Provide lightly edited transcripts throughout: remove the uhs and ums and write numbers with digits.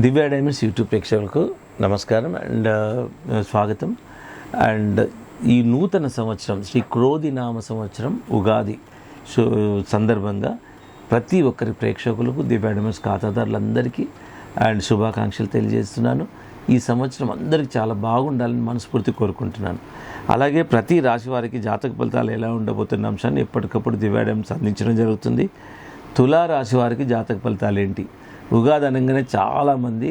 దివ్య diamonds YouTube ప్రేక్షకులకు నమస్కారం and స్వాగతం. అండ్ ఈ నూతన సంవత్సరం శ్రీ క్రోధి నామ సంవత్సరం ఉగాది సందర్భంగా ప్రతి ఒక్కరి ప్రేక్షకులకు దివ్య డైమండ్స్ ఖాతాదారులందరికీ అండ్ శుభాకాంక్షలు తెలియజేస్తున్నాను. ఈ సంవత్సరం అందరికీ చాలా బాగుండాలని మనస్ఫూర్తి కోరుకుంటున్నాను. అలాగే ప్రతి రాశి వారికి జాతక ఫలితాలు ఎలా ఉండబోతున్న అంశాన్ని ఎప్పటికప్పుడు దివ్య డైమండ్స్ అందించడం జరుగుతుంది. తులా రాశి వారికి జాతక ఫలితాలు ఏంటి? ఉగాది అనగానే చాలామంది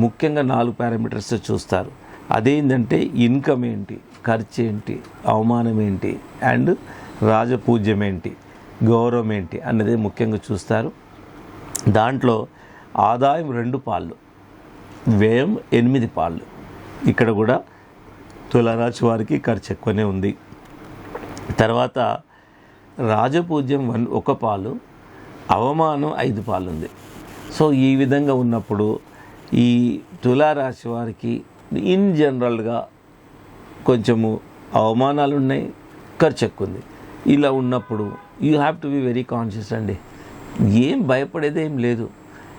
ముఖ్యంగా 4 పారామీటర్స్ చూస్తారు. అదేంటంటే ఇన్కమ్ ఏంటి, ఖర్చు ఏంటి, అవమానం ఏంటి, అండ్ రాజపూజ్యం ఏంటి, గౌరవం ఏంటి అన్నదే ముఖ్యంగా చూస్తారు. దాంట్లో ఆదాయం 2 పాళ్ళు, వ్యయం 8 పాళ్ళు. ఇక్కడ కూడా తులారాశి వారికి ఖర్చు ఎక్కువనే ఉంది. తర్వాత రాజపూజ్యం 1 పాలు, అవమానం 5 పాలు ఉంది. సో ఈ విధంగా ఉన్నప్పుడు ఈ తులారాశి వారికి ఇన్ జనరల్గా కొంచెము అవమానాలు ఉన్నాయి, ఖర్చు ఎక్కువ ఉంది. ఇలా ఉన్నప్పుడు you have to be very conscious అండి. ఏం భయపడేది ఏం లేదు.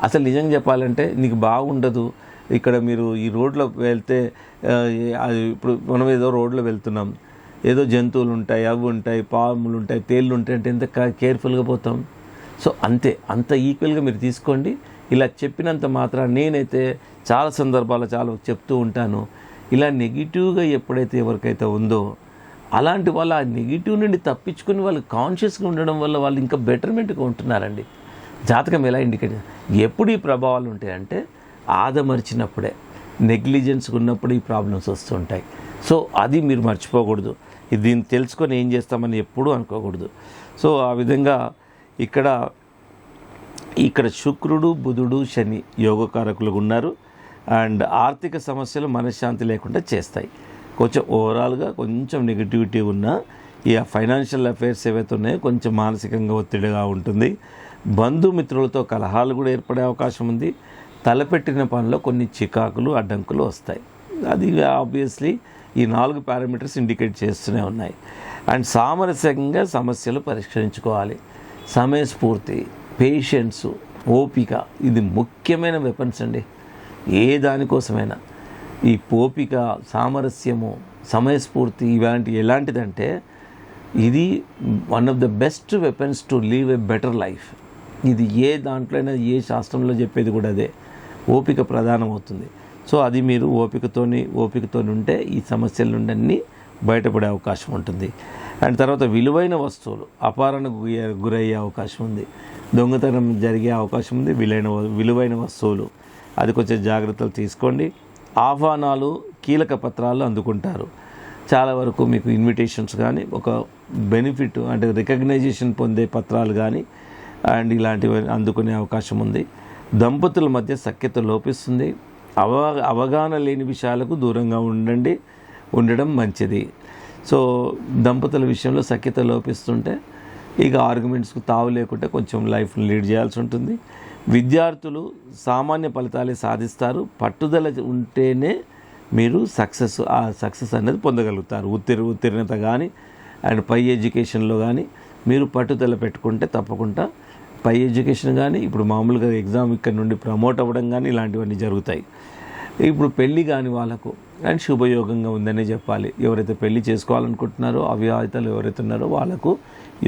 అసలు నిజంగా చెప్పాలంటే నీకు బాగుండదు. ఇక్కడ మీరు ఈ రోడ్లో వెళ్తే ఇప్పుడు మనం ఏదో రోడ్లో వెళ్తున్నాం, ఏదో జంతువులు ఉంటాయి, అవి ఉంటాయి, పాములు ఉంటాయి, తేళ్ళు ఉంటాయి అంటే ఎంత కేర్ఫుల్గా పోతాం. సో అంత ఈక్వల్గా మీరు తీసుకోండి. ఇలా చెప్పినంత మాత్రం నేనైతే చాలా సందర్భాలు చాలా చెప్తూ ఉంటాను. ఇలా నెగిటివ్గా ఎప్పుడైతే ఎవరికైతే ఉందో అలాంటి వాళ్ళు ఆ నెగిటివ్ నుండి తప్పించుకొని వాళ్ళు కాన్షియస్గా ఉండడం వల్ల వాళ్ళు ఇంకా బెటర్మెంట్గా ఉంటున్నారండి. జాతకం ఎలా ఇండికేట్ ఎప్పుడు ఈ ప్రభావాలు ఉంటాయంటే ఆదమర్చినప్పుడే, నెగ్లిజెన్స్గా ఉన్నప్పుడు ఈ ప్రాబ్లమ్స్ వస్తుంటాయి. సో అది మీరు మర్చిపోకూడదు. దీన్ని తెలుసుకొని ఏం చేస్తామని ఎప్పుడూ అనుకోకూడదు. సో ఆ విధంగా ఇక్కడ శుక్రుడు, బుధుడు, శని యోగకారకులుగా ఉన్నారు. అండ్ ఆర్థిక సమస్యలు మనశ్శాంతి లేకుండా చేస్తాయి. కొంచెం ఓవరాల్గా కొంచెం నెగిటివిటీ ఉన్న ఈ ఫైనాన్షియల్ అఫైర్స్ ఏవైతే ఉన్నాయో కొంచెం మానసికంగా ఒత్తిడిగా ఉంటుంది. బంధుమిత్రులతో కలహాలు కూడా ఏర్పడే అవకాశం ఉంది. తలపెట్టిన పనిలో కొన్ని చికాకులు, అడ్డంకులు వస్తాయి. అది ఆబ్వియస్లీ ఈ 4 పారామీటర్స్ ఇండికేట్ చేస్తూనే ఉన్నాయి. అండ్ సామరస్యంగా సమస్యలు పరిష్కరించుకోవాలి. సమయస్ఫూర్తి, పేషెన్స్, ఓపిక ఇది ముఖ్యమైన వెపన్స్ అండి. ఏ దానికోసమైనా ఈ ఓపిక, సామరస్యము, సమయస్ఫూర్తి ఎలాంటిదంటే ఇది one of the best weapons to leave a better life. ఇది ఏ దాంట్లో అయినా, ఏ శాస్త్రంలో చెప్పేది కూడా అదే. ఓపిక ప్రధానం అవుతుంది. సో అది మీరు ఓపికతోని ఉంటే ఈ సమస్యల నుండి అన్నీ బయటపడే అవకాశం ఉంటుంది. అండ్ తర్వాత విలువైన వస్తువులు అపహరణకు గురయ్యే అవకాశం ఉంది. దొంగతనం జరిగే అవకాశం ఉంది. విలువైన వస్తువులు అది కొంచెం జాగ్రత్తలు తీసుకోండి. ఆహ్వానాలు, కీలక పత్రాలు అందుకుంటారు. చాలా వరకు మీకు ఇన్విటేషన్స్ కానీ, ఒక బెనిఫిట్ అంటే రికగ్నైజేషన్ పొందే పత్రాలు కానీ అండ్ ఇలాంటివి అందుకునే అవకాశం ఉంది. దంపతుల మధ్య సఖ్యత లోపిస్తుంది. అవగాహన లేని విషయాలకు దూరంగా ఉండడం మంచిది. సో దంపతుల విషయంలో సఖ్యత లోపిస్తుంటే ఇక ఆర్గ్యుమెంట్స్కు తావు లేకుండా కొంచెం లైఫ్ని లీడ్ చేయాల్సి ఉంటుంది. విద్యార్థులు సామాన్య ఫలితాలే సాధిస్తారు. పట్టుదల ఉంటేనే మీరు సక్సెస్ అనేది పొందగలుగుతారు. ఉత్తీర్ణత కానీ అండ్ పై ఎడ్యుకేషన్లో కానీ మీరు పట్టుదల పెట్టుకుంటే తప్పకుండా పై ఎడ్యుకేషన్ కానీ, ఇప్పుడు మామూలుగా ఎగ్జామ్ ఇక్కడ నుండి ప్రమోట్ అవ్వడం కానీ ఇలాంటివన్నీ జరుగుతాయి. ఇప్పుడు పెళ్ళి కాని వాళ్ళకు అండ్ శుభయోగంగా ఉందనే చెప్పాలి. ఎవరైతే పెళ్లి చేసుకోవాలనుకుంటున్నారో, అవివాహితలు ఎవరైతే ఉన్నారో వాళ్ళకు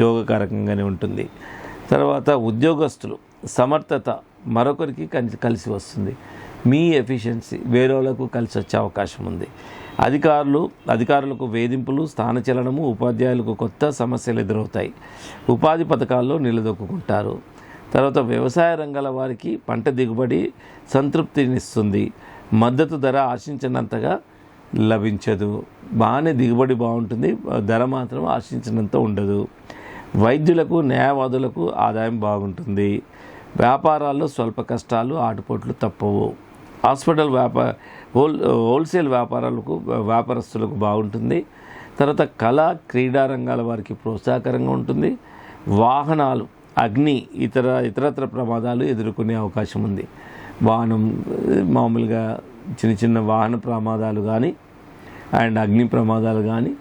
యోగకారకంగానే ఉంటుంది. తర్వాత ఉద్యోగస్తులు సమర్థత మరొకరికి కలిసి వస్తుంది. మీ ఎఫిషియన్సీ వేరే వాళ్ళకు కలిసి వచ్చే అవకాశం ఉంది. అధికారులకు వేధింపులు, స్థానచలనము, ఉపాధ్యాయులకు కొత్త సమస్యలు ఎదురవుతాయి. ఉపాధి పథకాల్లో నిలదొక్కుంటారు. తర్వాత వ్యవసాయ రంగాల వారికి పంట దిగుబడి సంతృప్తినిస్తుంది. మద్దతు ధర ఆశించినంతగా లభించదు. బాగానే దిగుబడి బాగుంటుంది, ధర మాత్రం ఆశించినంత ఉండదు. వైద్యులకు, న్యాయవాదులకు ఆదాయం బాగుంటుంది. వ్యాపారాల్లో స్వల్ప కష్టాలు, ఆటుపోట్లు తప్పవు. హాస్పిటల్ హోల్సేల్ వ్యాపారస్తులకు బాగుంటుంది. తర్వాత కళా, క్రీడా రంగాల వారికి ప్రోత్సాహకరంగా ఉంటుంది. వాహనాలు, అగ్ని, ఇతరత్ర ప్రమాదాలు ఎదుర్కొనే అవకాశం ఉంది. వాహనం మామూలుగా చిన్న వాహన ప్రమాదాలు కానీ అండ్ అగ్ని ప్రమాదాలు కానీ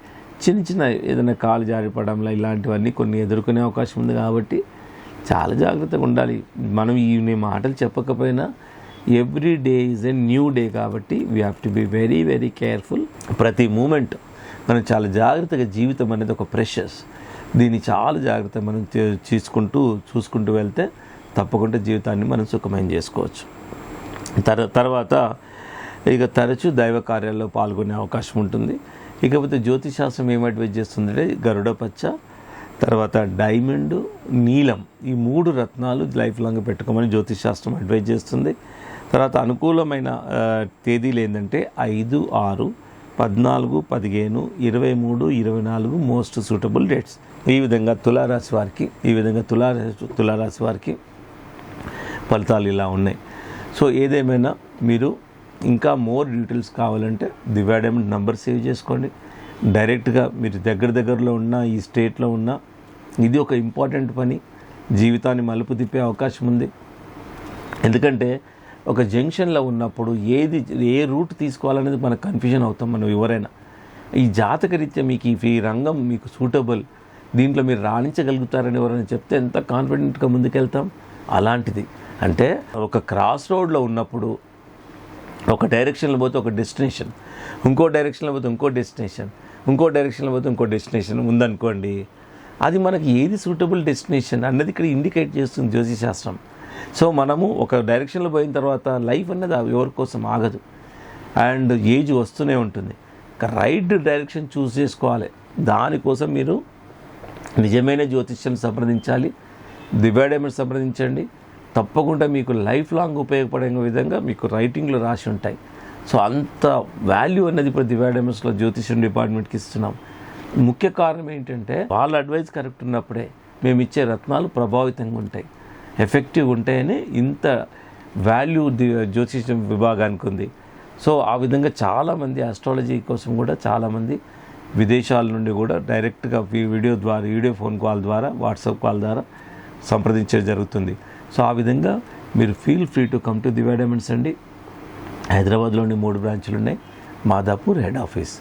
చిన్న ఏదైనా కాలు జారిపడంలో ఇలాంటివన్నీ కొన్ని ఎదుర్కొనే అవకాశం ఉంది. కాబట్టి చాలా జాగ్రత్తగా ఉండాలి. మనం ఈ మాటలు చెప్పకపోయినా every day is a new day కాబట్టి we have to be very very careful. ప్రతి మూమెంట్ మనం చాలా జాగ్రత్తగా, జీవితం అనేది ఒక ప్రెషస్, దీన్ని చాలా జాగ్రత్తగా మనం చూసుకుంటూ వెళ్తే తప్పకుండా జీవితాన్ని మనం సుఖమయం చేసుకోవచ్చు. తర్వాత ఇక తరచూ దైవ కార్యాల్లో పాల్గొనే అవకాశం ఉంటుంది. ఇకపోతే జ్యోతిశాస్త్రం ఏం అడ్వైజ్ చేస్తుందంటే గరుడ పచ్చ, తర్వాత డైమండ్, నీలం, ఈ 3 రత్నాలు లైఫ్ లాంగ్ పెట్టుకోమని జ్యోతిశాస్త్రం అడ్వైజ్ చేస్తుంది. తర్వాత అనుకూలమైన తేదీలు ఏంటంటే 5, 6, 14, 15, 23, 24 మోస్ట్ సూటబుల్ డేట్స్. ఈ విధంగా తులారాశి వారికి ఫలితాలు ఇలా ఉన్నాయి. సో ఏదేమైనా మీరు ఇంకా మోర్ డీటెయిల్స్ కావాలంటే దివ్య డైమండ్ నంబర్ సేవ్ చేసుకోండి. డైరెక్ట్గా మీరు దగ్గరలో ఉన్న, ఈ స్టేట్లో ఉన్న, ఇది ఒక ఇంపార్టెంట్ పని, జీవితాన్ని మలుపు తిప్పే అవకాశం ఉంది. ఎందుకంటే ఒక జంక్షన్లో ఉన్నప్పుడు ఏ రూట్ తీసుకోవాలనేది మనకు కన్ఫ్యూజన్ అవుతాం మనం ఎవరైనా. ఈ జాతకరీత్యా మీకు ఈ రంగం మీకు సూటబుల్, దీంట్లో మీరు రాణించగలుగుతారని ఎవరైనా చెప్తే ఎంత కాన్ఫిడెంట్గా ముందుకెళ్తాం. అలాంటిది అంటే ఒక క్రాస్ రోడ్లో ఉన్నప్పుడు ఒక డైరెక్షన్లో పోతే ఒక డెస్టినేషన్, ఇంకో డైరెక్షన్లో పోతే ఇంకో డెస్టినేషన్, ఇంకో డైరెక్షన్లో పోతే ఇంకో డెస్టినేషన్ ఉందనుకోండి, అది మనకి ఏది సూటబుల్ డెస్టినేషన్ అన్నది ఇక్కడ ఇండికేట్ చేస్తుంది జ్యోతిశాస్త్రం. సో మనము ఒక డైరెక్షన్లో పోయిన తర్వాత లైఫ్ అన్నది ఎవరి కోసం ఆగదు అండ్ ఏజ్ వస్తూనే ఉంటుంది. రైట్ డైరెక్షన్ చూస్ చేసుకోవాలి. దానికోసం మీరు నిజమైన జ్యోతిష్యాన్ని సంప్రదించాలి, దివ్య డైమండ్ సంప్రదించండి. తప్పకుండా మీకు లైఫ్ లాంగ్ ఉపయోగపడే విధంగా మీకు రైటింగ్లో రాసి ఉంటాయి. సో అంత వాల్యూ అనేది ఇప్పుడు దివ్య డైమండ్స్లో జ్యోతిష్యం డిపార్ట్మెంట్కి ఇస్తున్నాం. ముఖ్య కారణం ఏంటంటే వాళ్ళ అడ్వైస్ కరెక్ట్ ఉన్నప్పుడే మేము ఇచ్చే రత్నాలు ప్రభావితంగా ఉంటాయి, ఎఫెక్టివ్గా ఉంటాయని ఇంత వాల్యూ జ్యోతిష్యం విభాగానికి ఉంది. సో ఆ విధంగా చాలామంది ఆస్ట్రాలజీ కోసం కూడా చాలామంది విదేశాల నుండి కూడా డైరెక్ట్గా వీడియో ఫోన్ కాల్ ద్వారా, వాట్సాప్ కాల్ ద్వారా సంప్రదించడం జరుగుతుంది. సో ఆ విధంగా మీరు feel free to come to Divya diamonds అండి. హైదరాబాద్లోని 3 బ్రాంచులు ఉన్నాయి, మాదాపూర్ హెడ్ ఆఫీస్.